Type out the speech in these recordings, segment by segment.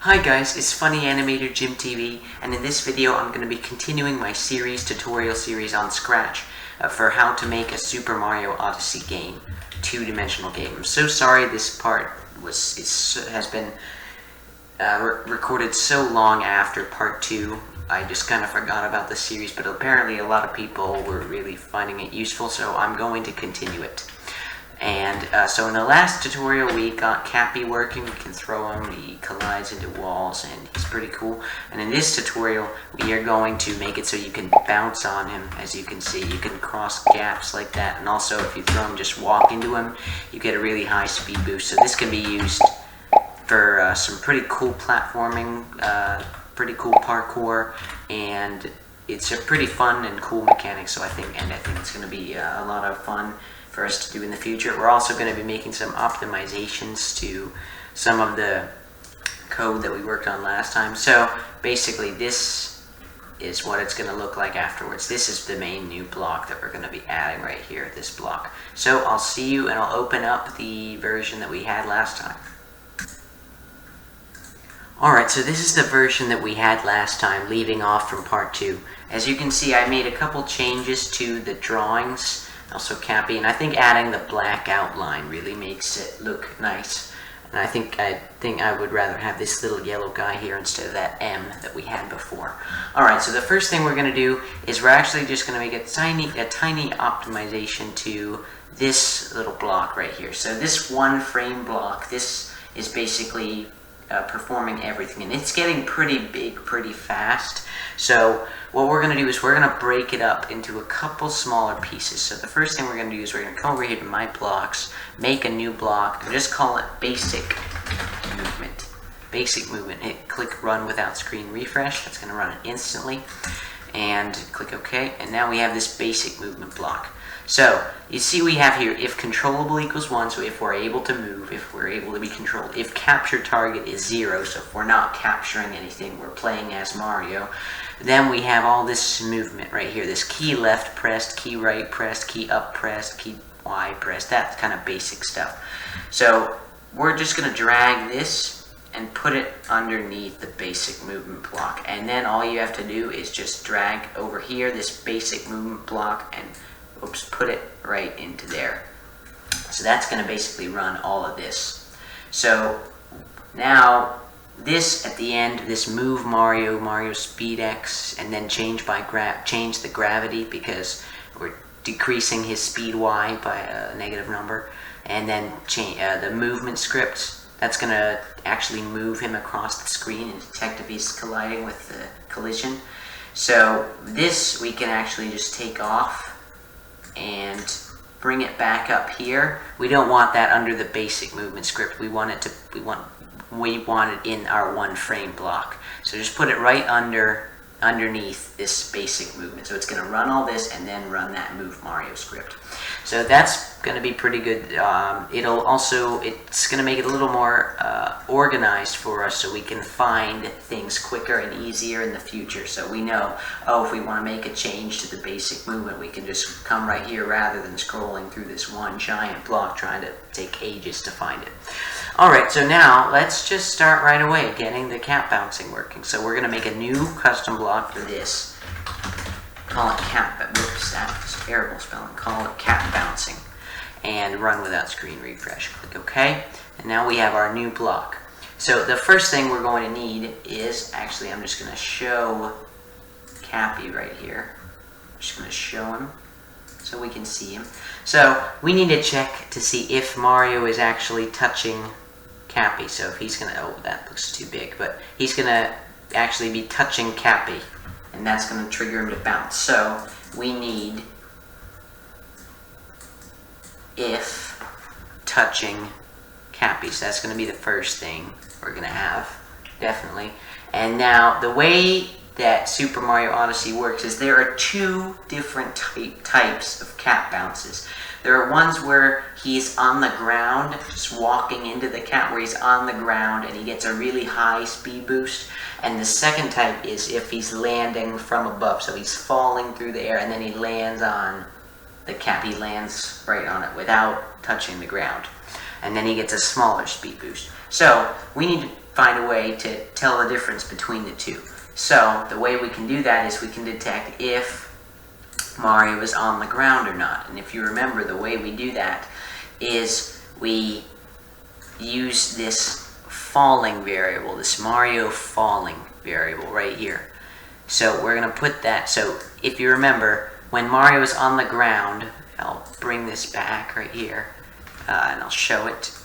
Hi guys, it's FunnyAnimatorJimTV, and in this video I'm going to be continuing my tutorial series on Scratch for how to make a Super Mario Odyssey game, two-dimensional game. I'm so sorry this part has been recorded so long after part 2. I just kind of forgot about the series, but apparently a lot of people were really finding it useful, so I'm going to continue it. And so in the last tutorial we got Cappy working. We can throw him, he collides into walls, and he's pretty cool. And in this tutorial we are going to make it so you can bounce on him. As you can see, you can cross gaps like that, and also if you throw him, just walk into him, you get a really high speed boost. So this can be used for some pretty cool platforming, pretty cool parkour, and it's a pretty fun and cool mechanic. So I think it's going to be a lot of fun for us to do in the future. We're also going to be making some optimizations to some of the code that we worked on last time. So basically this is what it's going to look like afterwards. This is the main new block that we're going to be adding right here, this block. So I'll see you, and I'll open up the version that we had last time. Alright, so this is the version that we had last time, leaving off from part 2. As you can see, I made a couple changes to the drawings, also Cappy, and I think adding the black outline really makes it look nice. And I think I would rather have this little yellow guy here instead of that M that we had before. Alright, so the first thing we're going to do is we're actually just going to make a tiny optimization to this little block right here. So this one frame block, this is basically performing everything, and it's getting pretty big pretty fast. So what we're going to do is we're going to break it up into a couple smaller pieces. So the first thing we're going to do is we're going to come over here to My Blocks, make a new block, and just call it Basic Movement. Basic Movement. Hit click Run Without Screen Refresh. That's going to run it instantly. And click OK. And now we have this Basic Movement block. So you see we have here if controllable equals 1, so if we're able to move, if we're able to be controlled, if capture target is 0, so if we're not capturing anything, we're playing as Mario, then we have all this movement right here, this key left pressed, key right pressed, key up pressed, key Y pressed, that kind of basic stuff. So we're just going to drag this and put it underneath the basic movement block, and then all you have to do is just drag over here this basic movement block and put it right into there. So that's going to basically run all of this. So now this at the end, this move Mario speed X, and then change the gravity because we're decreasing his speed Y by a negative number, and then change the movement script. That's going to actually move him across the screen and detect if he's colliding with the collision. So this we can actually just take off and bring it back up here. We don't want that under the basic movement script. We want it in our one frame block. So just put it right underneath this basic movement. So it's going to run all this and then run that move Mario script. So that's going to be pretty good. It's going to make it a little more organized for us, so we can find things quicker and easier in the future. So we know, oh, if we want to make a change to the basic movement, we can just come right here rather than scrolling through this one giant block trying to take ages to find it. Alright, so now let's just start right away getting the cap bouncing working. So we're going to make a new custom block for this. Call it whoops, that's terrible spelling. Call it cap bouncing. And run without screen refresh. Click OK. And now we have our new block. So the first thing we're going to need is, actually I'm just going to show Cappy right here. I'm just going to show him so we can see him. So we need to check to see if Mario is actually touching Cappy. So if he's going to, oh, that looks too big, but he's going to actually be touching Cappy, and that's going to trigger him to bounce. So we need if touching Cappy. So that's going to be the first thing we're going to have, definitely. And now the way that Super Mario Odyssey works is there are two different types of cap bounces. There are ones where he's on the ground, just walking into the cap, where he's on the ground and he gets a really high speed boost. And the second type is if he's landing from above, so he's falling through the air and then he lands on the cap. He lands right on it without touching the ground, and then he gets a smaller speed boost. So we need to find a way to tell the difference between the two. So the way we can do that is we can detect if Mario is on the ground or not. And if you remember, the way we do that is we use this falling variable, this Mario falling variable right here. So we're going to put that, so if you remember, when Mario is on the ground, I'll bring this back right here, and I'll show it.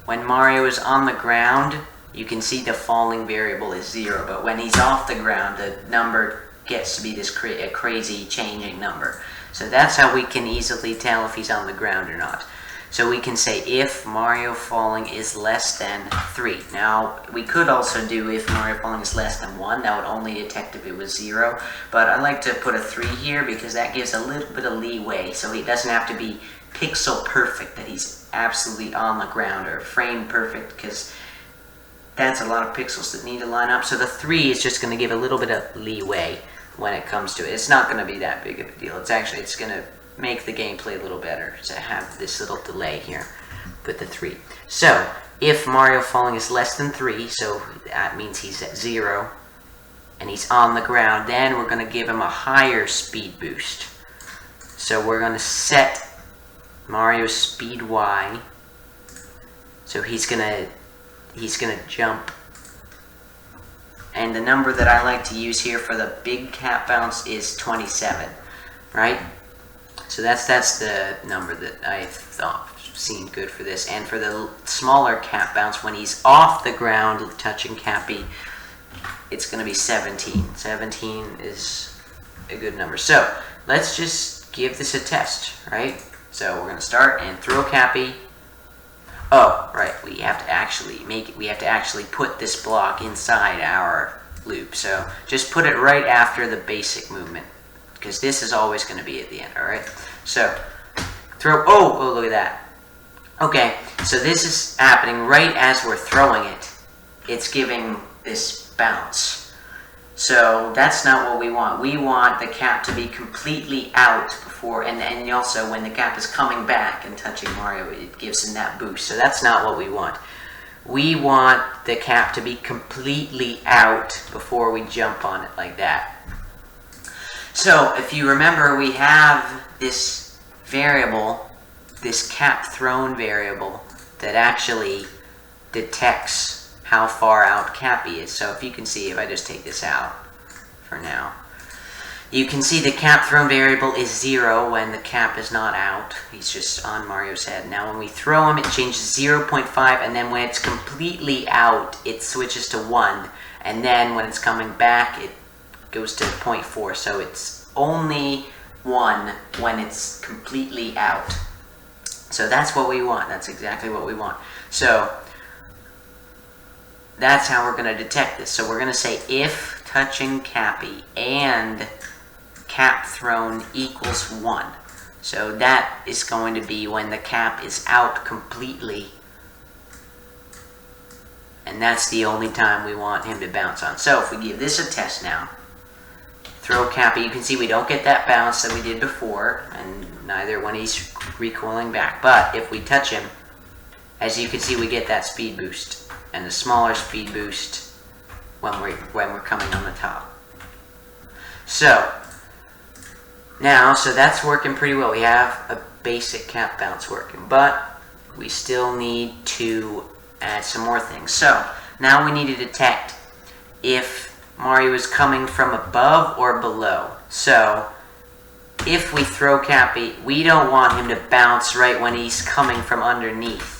When Mario is on the ground, you can see the falling variable is 0, but when he's off the ground, the number gets to be this crazy changing number. So that's how we can easily tell if he's on the ground or not. So we can say if Mario falling is less than 3. Now, we could also do if Mario falling is less than 1. That would only detect if it was 0. But I like to put a 3 here because that gives a little bit of leeway. So he doesn't have to be pixel perfect, that he's absolutely on the ground, or frame perfect, because that's a lot of pixels that need to line up. So the 3 is just going to give a little bit of leeway when it comes to it. It's not going to be that big of a deal. It's going to make the gameplay a little better to have this little delay here with the 3. So if Mario falling is less than 3, so that means he's at 0 and he's on the ground, then we're going to give him a higher speed boost. So we're going to set Mario's speed Y, so he's gonna jump, and the number that I like to use here for the big cap bounce is 27, right? So that's the number that I thought seemed good for this. And for the smaller cap bounce, when he's off the ground touching Cappy, it's going to be 17. 17 is a good number. So let's just give this a test, right? So we're going to start and throw Cappy. Oh, right, we have to actually put this block inside our loop. So just put it right after the basic movement, because this is always going to be at the end, alright? So, throw, oh, look at that. Okay, so this is happening right as we're throwing it. It's giving this bounce. So, that's not what we want. We want the cap to be completely out before, and also when the cap is coming back and touching Mario, it gives him that boost. So that's not what we want. We want the cap to be completely out before we jump on it like that. So, if you remember, we have this variable, this cap thrown variable, that actually detects how far out Cappy is. So if you can see, if I just take this out for now, you can see the cap thrown variable is 0 when the cap is not out. He's just on Mario's head. Now when we throw him, it changes 0.5, and then when it's completely out, it switches to 1. And then when it's coming back, it goes to 0.4. So it's only 1 when it's completely out. So that's what we want. That's exactly what we want. So that's how we're going to detect this. So we're going to say if touching Cappy and cap thrown equals 1. So that is going to be when the cap is out completely. And that's the only time we want him to bounce on. So if we give this a test now, throw Cappy, you can see we don't get that bounce that we did before, and neither when he's recoiling back. But if we touch him, as you can see, we get that speed boost. And a smaller speed boost when we're coming on the top. So now, so that's working pretty well. We have a basic cap bounce working, but we still need to add some more things. So now we need to detect if Mario is coming from above or below. So if we throw Cappy, we don't want him to bounce right when he's coming from underneath.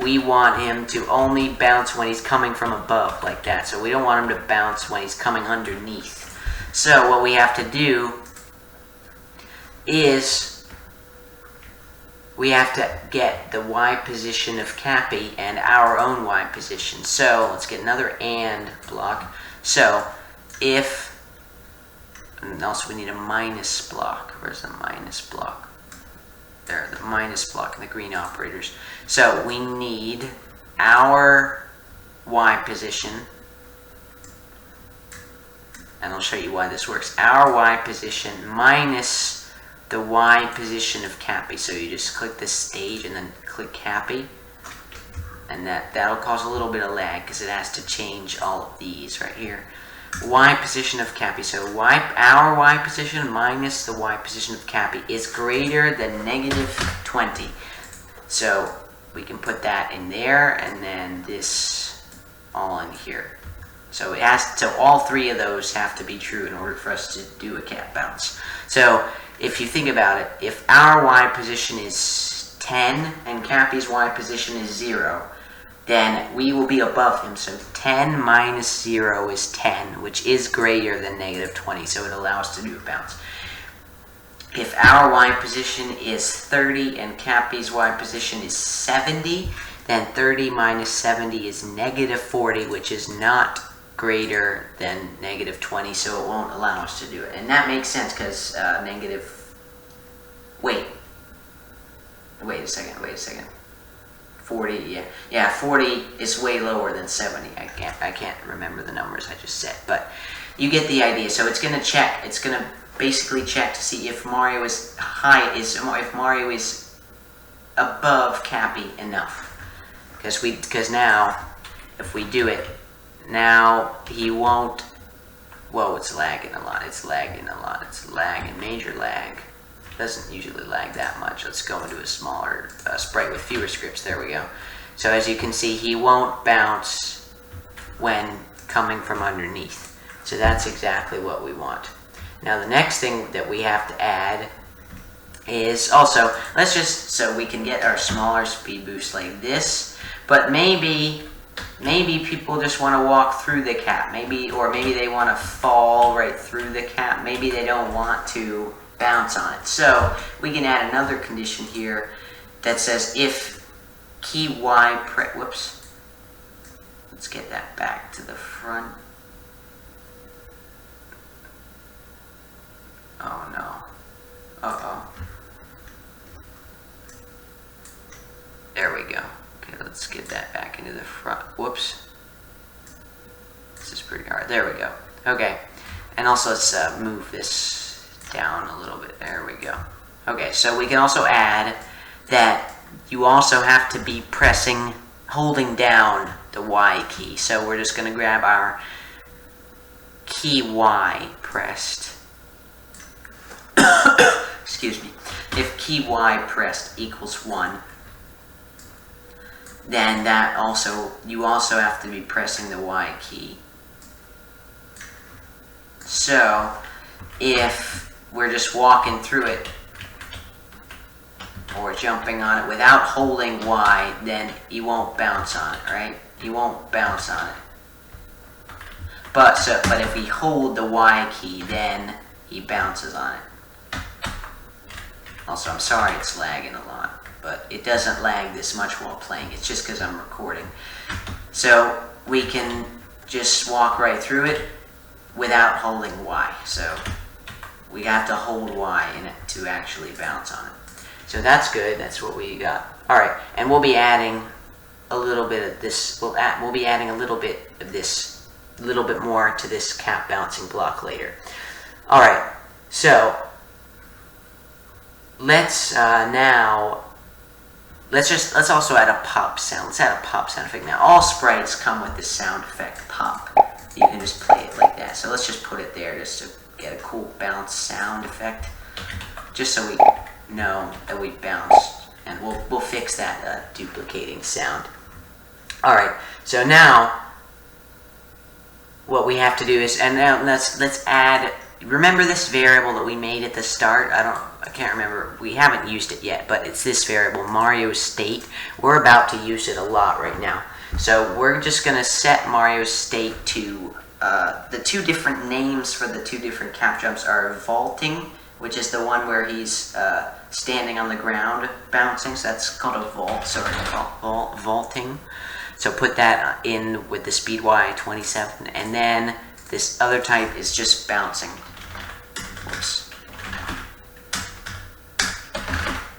We want him to only bounce when he's coming from above, like that. So we don't want him to bounce when he's coming underneath. So what we have to do is we have to get the Y position of Cappy and our own Y position. So let's get another AND block. So if, and also we need a minus block. Where's the minus block? There, the minus block and the green operators. So we need our Y position, and I'll show you why this works. Our Y position minus the Y position of Cappy. So you just click this stage and then click Cappy. and that'll cause a little bit of lag because it has to change all of these right here. Y position of Cappy. So our Y position minus the Y position of Cappy is greater than -20. So we can put that in there, and then this all in here. So all three of those have to be true in order for us to do a cap bounce. So if you think about it, if our Y position is 10 and Cappy's Y position is 0, then we will be above him. So 10 minus 0 is 10, which is greater than -20, so it allows us to do a bounce. If our Y position is 30 and Cappy's Y position is 70, then 30 minus 70 is -40, which is not greater than -20, so it won't allow us to do it. And that makes sense because wait a second. 40, yeah, 40 is way lower than 70. I can't remember the numbers I just said, but you get the idea. So it's gonna check. It's gonna basically check to see if Mario is if Mario is above Cappy enough. Because now, if we do it, now he won't. Whoa, it's lagging a lot. It's lagging, major lag. Doesn't usually lag that much. Let's go into a smaller sprite with fewer scripts. There we go. So as you can see, he won't bounce when coming from underneath. So that's exactly what we want. Now the next thing that we have to add is also, so we can get our smaller speed boost like this, but maybe people just want to walk through the cap, or maybe they want to fall right through the cap, maybe they don't want to bounce on it. So we can add another condition here that says if key Y let's get that back to the front. Oh no. There we go. Okay, let's get that back into the front. Whoops. This is pretty hard. There we go. Okay. And also let's move this down a little bit. There we go. Okay, so we can also add that you also have to be holding down the Y key. So we're just going to grab our key Y pressed. Excuse me. If key Y pressed equals 1, then you also have to be pressing the Y key. So if we're just walking through it or jumping on it without holding Y, then you won't bounce on it, right? You won't bounce on it. But if we hold the Y key, then he bounces on it. Also, I'm sorry it's lagging a lot, but it doesn't lag this much while playing. It's just because I'm recording. So we can just walk right through it without holding Y. So we have to hold Y in it to actually bounce on it. So that's good. That's what we got. All right, and we'll be adding a little bit of this. We'll be adding a little bit of this, a little bit more to this cap bouncing block later. All right, so let's let's also add a pop sound. Let's add a pop sound effect. Now all sprites come with this sound effect pop. You can just play it like that. So let's just put it there just to get a cool bounce sound effect, just so we know that we bounced, and we'll fix that duplicating sound. All right. So now what we have to do is, and now let's add. Remember this variable that we made at the start? I can't remember. We haven't used it yet, but it's this variable, Mario state. We're about to use it a lot right now. So we're just going to set Mario's state to, the two different names for the two different cap jumps are vaulting, which is the one where he's standing on the ground bouncing, so that's called a vault, sorry, vaulting. So put that in with the speed Y 27, and then this other type is just bouncing. Whoops.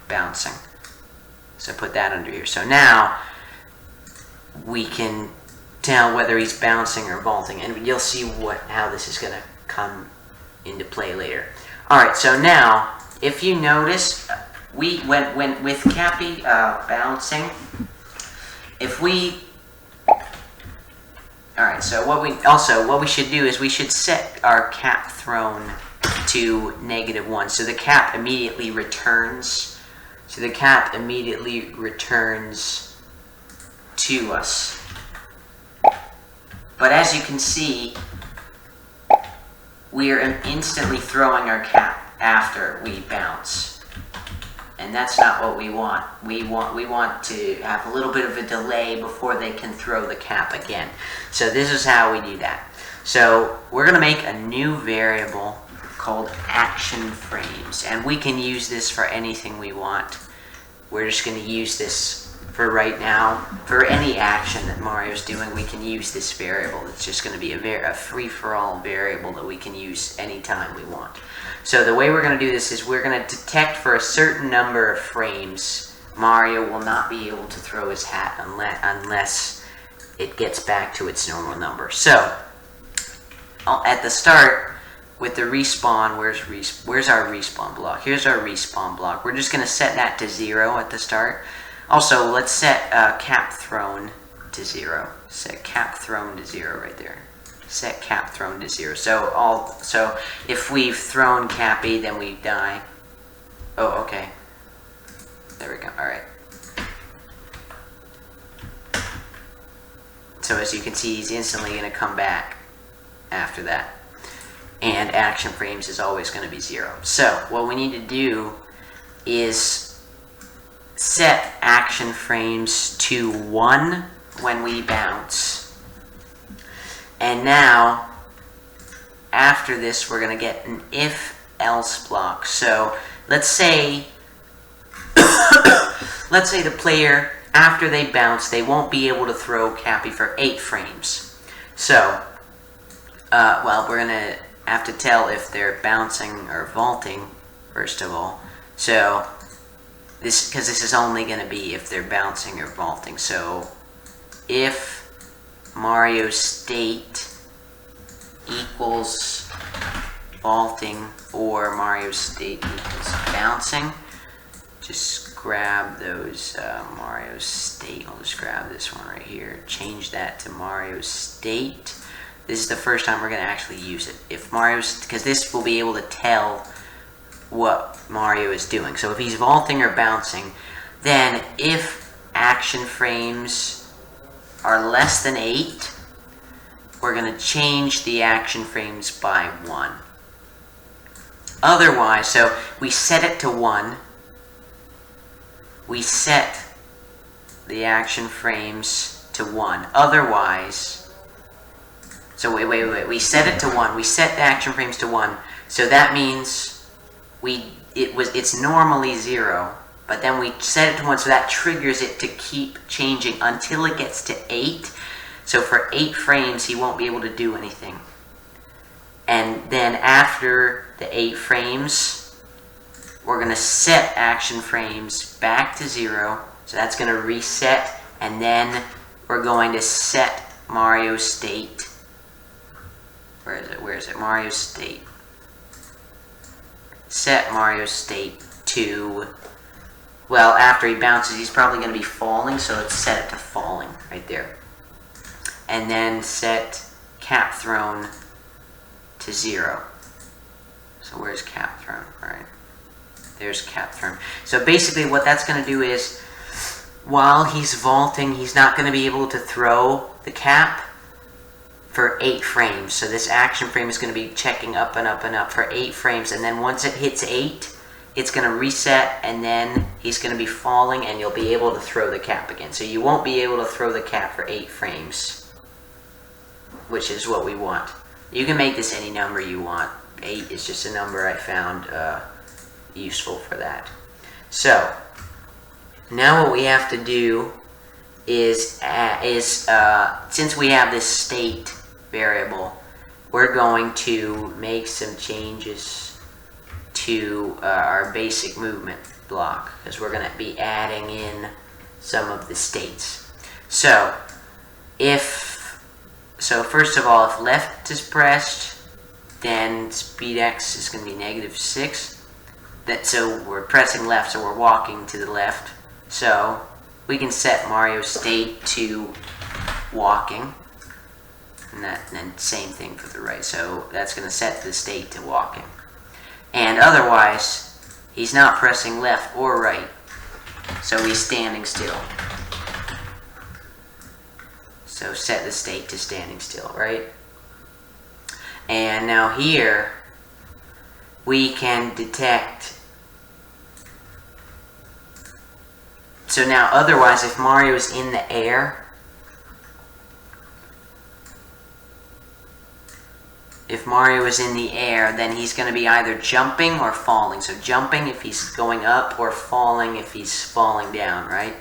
Bouncing. So put that under here. So now we can tell whether he's bouncing or vaulting, and you'll see how this is going to come into play later. Alright, so now if you notice, when with Cappy bouncing, if we, alright, so what we should do is we should set our cap thrown to -1. So the cap immediately returns. So the cap immediately returns to us. But as you can see, we are instantly throwing our cap after we bounce. And that's not what we want. We want to have a little bit of a delay before they can throw the cap again. So this is how we do that. So we're going to make a new variable called ActionFrames, and we can use this for anything we want. We're just going to use this for right now. For any action that Mario's doing, we can use this variable. It's just going to be a free-for-all variable that we can use anytime we want. So the way we're going to do this is we're going to detect for a certain number of frames Mario will not be able to throw his hat unless it gets back to its normal number. So at the start, with the respawn, where's our respawn block? Here's our respawn block. We're just going to set that to 0 at the start. Also, let's set cap thrown to 0. Set cap thrown to 0 right there. Set cap thrown to 0. So if we've thrown Cappy, then we die. Oh, okay. There we go. All right. So as you can see, he's instantly going to come back after that. And ActionFrames is always going to be 0. So what we need to do is set ActionFrames to 1 when we bounce. And now, after this, we're going to get an if-else block. So let's say the player, after they bounce, they won't be able to throw Cappy for 8 frames. So, well, we're going to have to tell if they're bouncing or vaulting, first of all. So, because this is only going to be if they're bouncing or vaulting. So, if Mario's state equals vaulting or Mario's state equals bouncing, just grab those Mario's state. I'll just grab this one right here, change that to Mario's state. This is the first time we're going to actually use it. If Mario's, because this will be able to tell what Mario is doing. So if he's vaulting or bouncing, then if action frames are less than 8, we're going to change the action frames by 1. Otherwise, so we set it to 1. We set the action frames to 1. Otherwise, so wait. We set it to 1. We set the action frames to 1. So that means it's normally 0, but then we set it to 1, so that triggers it to keep changing until it gets to 8. So for 8 frames, he won't be able to do anything. And then after the 8 frames, we're going to set action frames back to 0. So that's going to reset, and then we're going to set Mario's state. Where is it? Mario's state. Set Mario's state to, well, after he bounces, he's probably going to be falling, so let's set it to falling right there. And then set cap thrown to 0. So where's cap thrown? Alright. There's cap thrown. So basically what that's going to do is, while he's vaulting, he's not going to be able to throw the cap for 8 frames. So this action frame is going to be checking up and up and up for 8 frames, and then once it hits 8, it's going to reset, and then he's going to be falling, and you'll be able to throw the cap again. So you won't be able to throw the cap for 8 frames, which is what we want. You can make this any number you want. 8 is just a number I found useful for that. So now what we have to do is since we have this state variable, we're going to make some changes to our basic movement block, because we're going to be adding in some of the states. So first of all, if left is pressed, then speed X is going to be -6. So we're pressing left, so we're walking to the left. So we can set Mario's state to walking. And then same thing for the right. So that's going to set the state to walking. And otherwise, he's not pressing left or right. So he's standing still. So set the state to standing still, right? And now here, we can detect. So now otherwise, if Mario is in the air, then he's going to be either jumping or falling. So jumping if he's going up, or falling if he's falling down, right?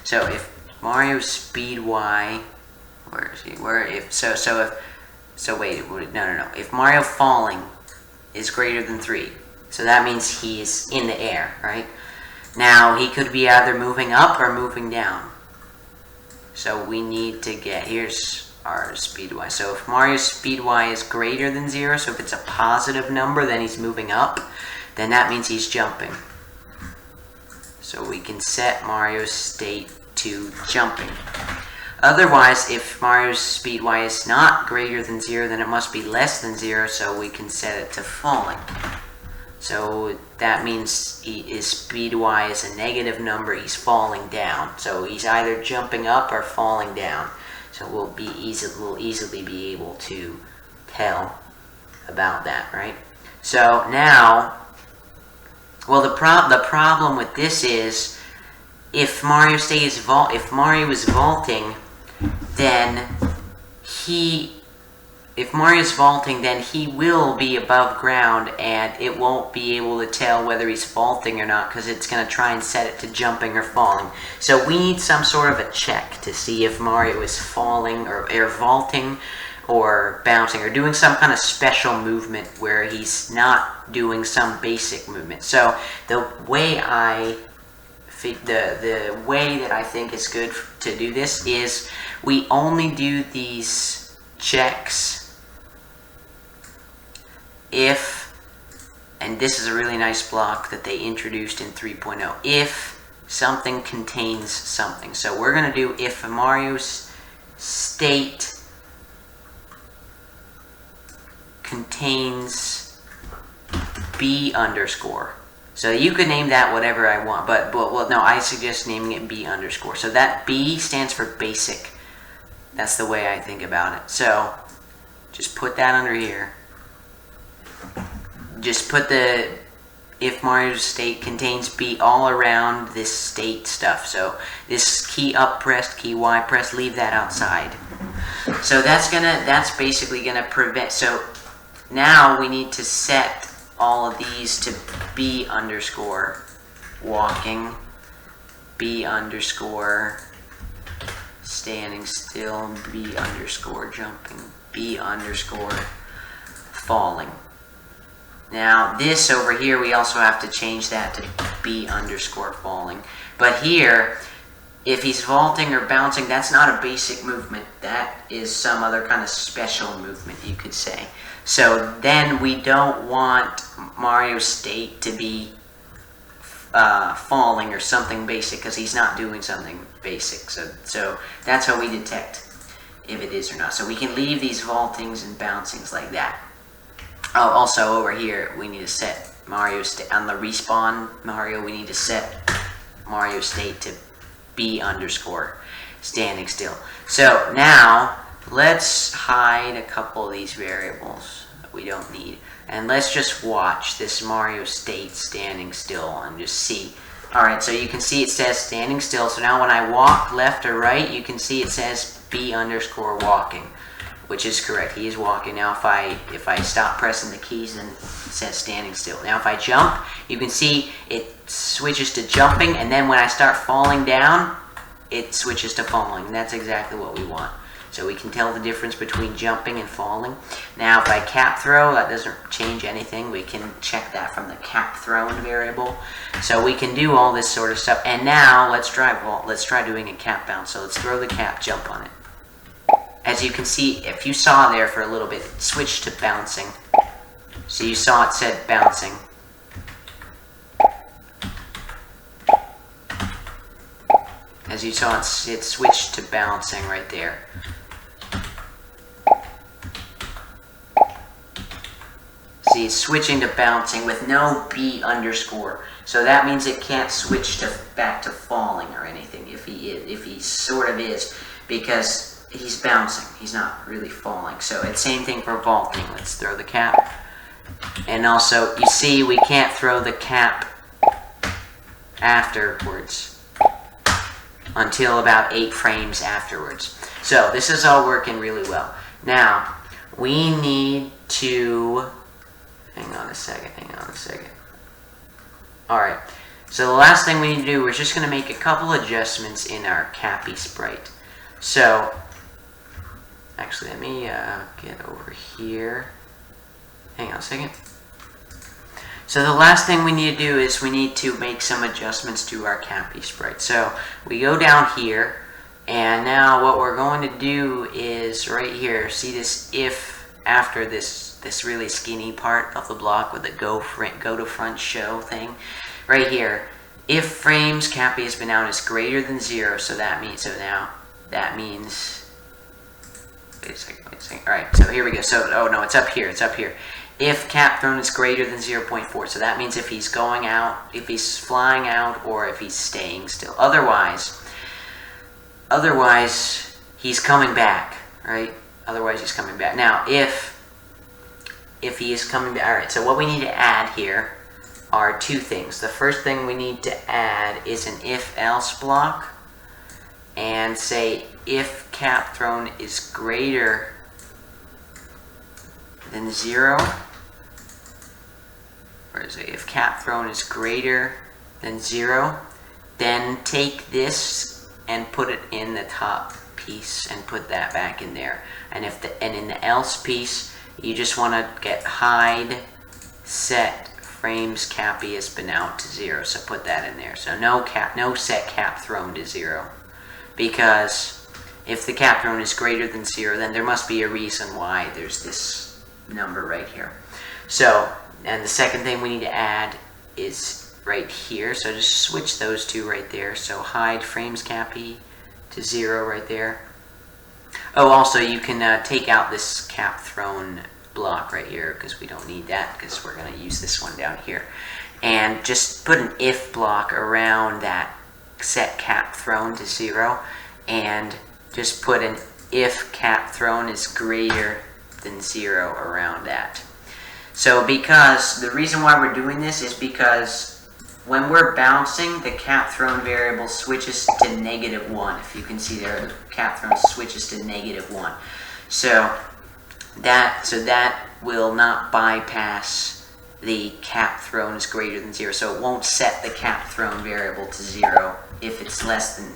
So if Mario's speed Y, where is he? No. If Mario falling is greater than 3, so that means he's in the air, right? Now he could be either moving up or moving down. So we need to get, here's our speed Y. So if Mario's speed Y is greater than 0, so if it's a positive number, then he's moving up, then that means he's jumping. So we can set Mario's state to jumping. Otherwise, if Mario's speed Y is not greater than 0, then it must be less than 0, so we can set it to falling. So that means his speed Y is a negative number, he's falling down. So he's either jumping up or falling down. So we'll easily be able to tell about that, right? So now, well, the problem with this is, if Mario is vaulting, then if Mario's vaulting, then he will be above ground, and it won't be able to tell whether he's vaulting or not, because it's going to try and set it to jumping or falling. So we need some sort of a check to see if Mario is falling, or vaulting, or bouncing, or doing some kind of special movement where he's not doing some basic movement. So the way the way that I think is good to do this is we only do these checks if, and this is a really nice block that they introduced in 3.0, if something contains something. So we're going to do if Mario's state contains B underscore. So you could name that whatever I want, but well, no, I suggest naming it B underscore. So that B stands for basic. That's the way I think about it. So just put that under here. Just put the if Mario's state contains B all around this state stuff. So this key up pressed, key Y pressed, leave that outside. So that's basically gonna prevent. So now we need to set all of these to B underscore walking, B underscore standing still, B underscore jumping, B underscore falling. Now this over here, we also have to change that to B underscore falling. But here, if he's vaulting or bouncing, that's not a basic movement. That is some other kind of special movement, you could say. So then we don't want Mario's state to be falling or something basic, because he's not doing something basic. So that's how we detect if it is or not. So we can leave these vaultings and bouncings like that. Oh, also over here, we need to set Mario's state on the respawn Mario. We need to set Mario's state to B underscore standing still. So now let's hide a couple of these variables that we don't need, and let's just watch this Mario state standing still and just see. Alright, so you can see it says standing still. So now when I walk left or right, you can see it says B underscore walking, which is correct. He is walking. Now if I stop pressing the keys, then it says standing still. Now if I jump, you can see it switches to jumping, and then when I start falling down, it switches to falling. And that's exactly what we want. So we can tell the difference between jumping and falling. Now if I cap throw, that doesn't change anything. We can check that from the cap thrown variable. So we can do all this sort of stuff. And now let's try doing a cap bounce. So let's throw the cap, jump on it. As you can see, if you saw there for a little bit, it switched to bouncing. So you saw it said bouncing. As you saw, it switched to bouncing right there. See, it's switching to bouncing with no B underscore. So that means it can't switch back to falling or anything if he sort of is, because he's bouncing. He's not really falling. So it's same thing for vaulting. Let's throw the cap. And also, you see, we can't throw the cap afterwards until about 8 frames afterwards. So this is all working really well. Now, we need to... Hang on a second. Alright, so the last thing we need to do, we're just going to make a couple adjustments in our Cappy sprite. So, actually, let me get over here. Hang on a second. So the last thing we need to do is we need to make some adjustments to our Cappy sprite. So we go down here, and now what we're going to do is right here, see this if after this really skinny part of the block with the go to front show thing, right here, if frames Cappy has been out is greater than 0, so that means, that means, wait a second, alright, so here we go, so, oh no, it's up here, if cap thrown is greater than 0.4, so that means if he's going out, if he's flying out, or if he's staying still, otherwise, he's coming back, right, otherwise he's coming back. Now, if he is coming back, alright, so what we need to add here are 2 things. The first thing we need to add is an if-else block, and say if cap thrown is greater than 0, or is it if cap thrown is greater than 0, then take this and put it in the top piece and put that back in there. And in the else piece, you just want to get hide set frames Cappy has been out to 0, so put that in there. So no set cap thrown to 0, because if the cap thrown is greater than 0, then there must be a reason why there's this number right here. So, and the second thing we need to add is right here, so just switch those 2 right there. So hide frames Cappy to 0 right there. Oh, also you can take out this cap thrown block right here, because we don't need that, because we're going to use this one down here. And just put an if block around that set cap thrown to 0, and just put an if cap thrown is greater than 0 around that. So because the reason why we're doing this is because when we're bouncing, the cap thrown variable switches to -1. If you can see there, the cap thrown switches to -1. So that will not bypass the cap thrown is greater than 0. So it won't set the cap thrown variable to 0 if it's less than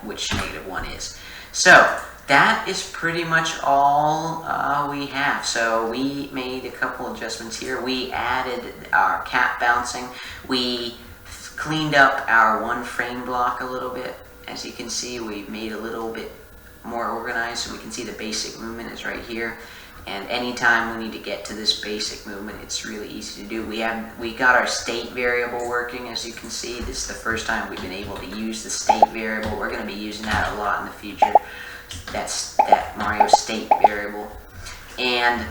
which -1 is. So that is pretty much all we have. So we made a couple adjustments here. We added our cap bouncing. We cleaned up our 1 frame block a little bit. As you can see, we made a little bit more organized, so we can see the basic movement is right here. And anytime we need to get to this basic movement, it's really easy to do. We got our state variable working, as you can see. This is the first time we've been able to use the state variable. We're going to be using that a lot in the future. That's that Mario state variable. And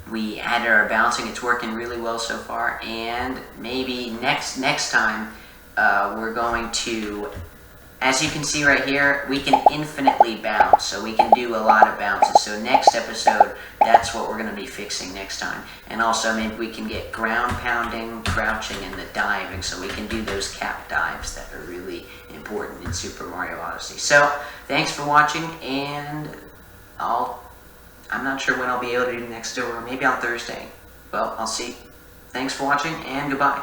we added our bouncing. It's working really well so far. And maybe next time we're going to, as you can see right here, we can infinitely bounce. So we can do a lot of bounces. So next episode, that's what we're going to be fixing next time. And also maybe we can get ground pounding, crouching, and the diving. So we can do those cap dives that are really important in Super Mario Odyssey. So thanks for watching, and I'm not sure when I'll be able to do next, or maybe on Thursday. Well, I'll see. Thanks for watching, and goodbye.